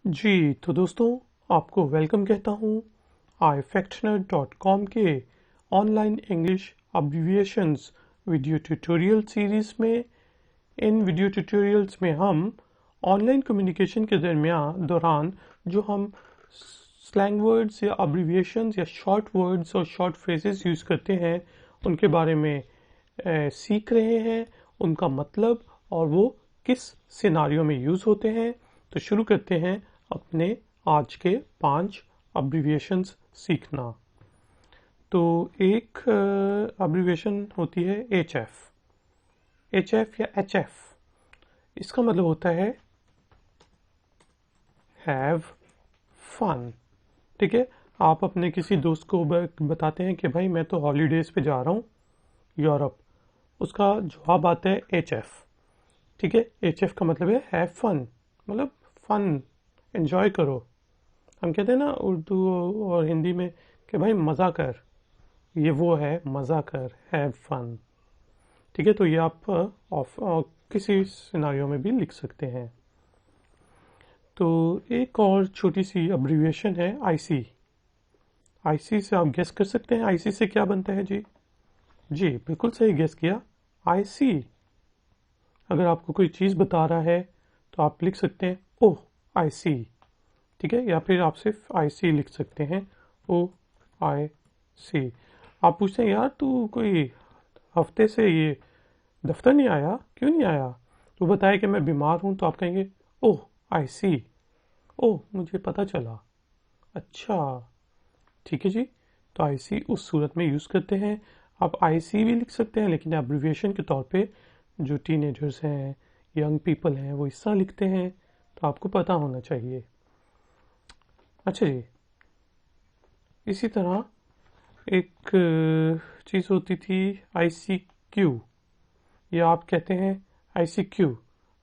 जी तो दोस्तों आपको वेलकम कहता हूँ ifactioner.com के online English अब्रिविएशंस video tutorial series में। इन वीडियो ट्यूटोरियल्स में हम ऑनलाइन कम्युनिकेशन के दौरान जो हम स्लैंग वर्ड्स या अब्रिविएशंस या शॉर्ट वर्ड्स और शॉर्ट फ्रेजेस यूज़ करते हैं उनके बारे में सीख रहे हैं, उनका मतलब और वो किस सिनारियो में यूज़ होते हैं। तो शुरू करते हैं अपने आज के 5 अब्रिविएशंस सीखना। तो एक अब्रिविएशन होती है HF या HF। इसका मतलब होता है हैव फन। ठीक है, आप अपने किसी दोस्त को बताते हैं कि भाई मैं तो हॉलीडेज़ पे जा रहा हूँ यूरोप, उसका जवाब आता है HF। ठीक है, HF का मतलब है हैव फन, मतलब फन, एंजॉय करो। हम कहते हैं ना उर्दू और हिंदी में कि भाई मज़ा कर, ये वो है मज़ा कर, हैव फन। ठीक है, तो ये आप किसी सिनारियो में भी लिख सकते हैं। तो एक और छोटी सी अब्रिविएशन है IC। IC से आप गेस कर सकते हैं IC से क्या बनता है। जी जी बिल्कुल सही गेस किया, IC। अगर आपको कोई चीज़ बता रहा है तो आप लिख सकते हैं ओह IC। ठीक है, या फिर आप सिर्फ IC लिख सकते हैं, OIC। आप पूछते हैं यार तू कोई हफ्ते से ये दफ्तर नहीं आया, क्यों नहीं आया? तो बताया कि मैं बीमार हूँ, तो आप कहेंगे ओह IC, ओह मुझे पता चला, अच्छा ठीक है जी। तो IC उस सूरत में यूज़ करते हैं। आप IC भी लिख सकते हैं, लेकिन एब्रिविएशन के तौर पे जो टीनेजर्स हैं, यंग पीपल हैं, वो इस्सा लिखते हैं, तो आपको पता होना चाहिए। अच्छा जी, इसी तरह एक चीज़ होती थी ICQ, या आप कहते हैं ICQ।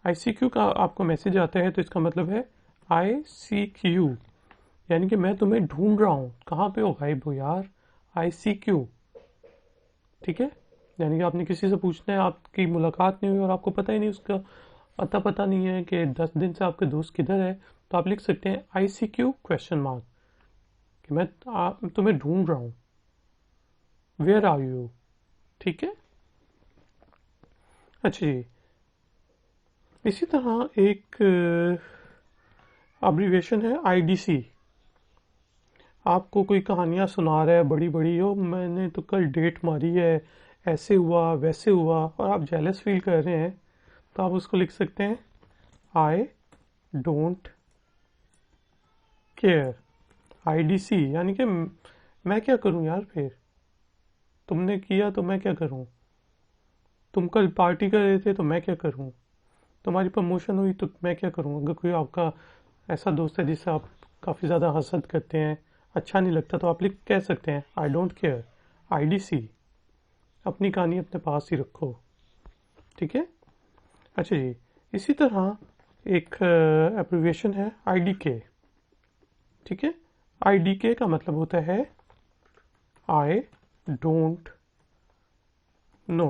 ICQ का आपको मैसेज आता है तो इसका मतलब है ICQ, यानी कि मैं तुम्हें ढूंढ रहा हूँ, कहाँ पे हो, गायब हो यार, ICQ। ठीक है, यानी कि आपने किसी से पूछना है, आपकी मुलाकात नहीं हुई और आपको पता ही नहीं, उसका पता नहीं है कि 10 दिन से आपके दोस्त किधर है, तो आप लिख सकते हैं ICQ क्वेश्चन मार्क, कि मैं तुम्हें ढूंढ रहा हूँ, वेयर आर यू। ठीक है, अच्छा जी। इसी तरह एक अब्रीविएशन है IDC। आपको कोई कहानियाँ सुना रहा है बड़ी बड़ी, हो मैंने तो कल डेट मारी है, ऐसे हुआ वैसे हुआ, और आप जेलस फील कर रहे हैं, तो आप उसको लिख सकते हैं आई डोंट केयर। IDC यानी कि मैं क्या करूं यार, फिर तुमने किया तो मैं क्या करूं, तुम कल पार्टी कर रहे थे तो मैं क्या करूं, तुम्हारी प्रमोशन हुई तो मैं क्या करूं। अगर कोई आपका ऐसा दोस्त है जिससे आप काफ़ी ज़्यादा हसद करते हैं, अच्छा नहीं लगता, तो आप लिख कह सकते हैं आई डोंट केयर, IDC। अपनी कहानी अपने पास ही रखो। ठीक है, अच्छा जी। इसी तरह एक एब्रिविएशन है IDK। ठीक है, IDK का मतलब होता है आई डोंट नो।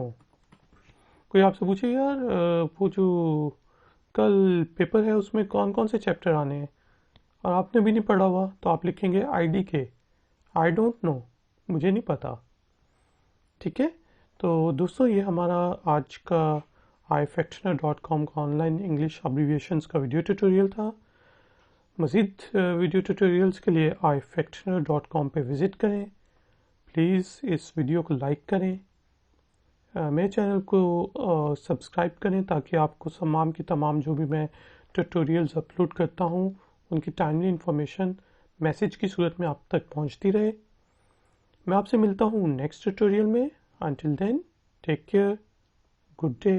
कोई आपसे पूछे यार वो जो कल पेपर है उसमें कौन कौन से चैप्टर आने हैं, और आपने भी नहीं पढ़ा हुआ, तो आप लिखेंगे IDK, आई डोंट नो, मुझे नहीं पता। ठीक है, तो दोस्तों ये हमारा आज का ifactioner.com का ऑनलाइन इंग्लिश अब्रिविएशंस का वीडियो ट्यूटोरियल था। मज़ीद वीडियो ट्यूटोरियल्स के लिए ifactioner.com पे विज़िट करें। प्लीज़ इस वीडियो को लाइक करें, मेरे चैनल को सब्सक्राइब करें, ताकि आपको तमाम जो भी मैं ट्यूटोरियल्स अपलोड करता हूँ उनकी टाइमली इन्फॉर्मेशन मैसेज की सूरत में आप तक पहुँचती रहे। मैं आपसे मिलता हूँ नेक्स्ट ट्यूटोरियल में। Until then take care, good day.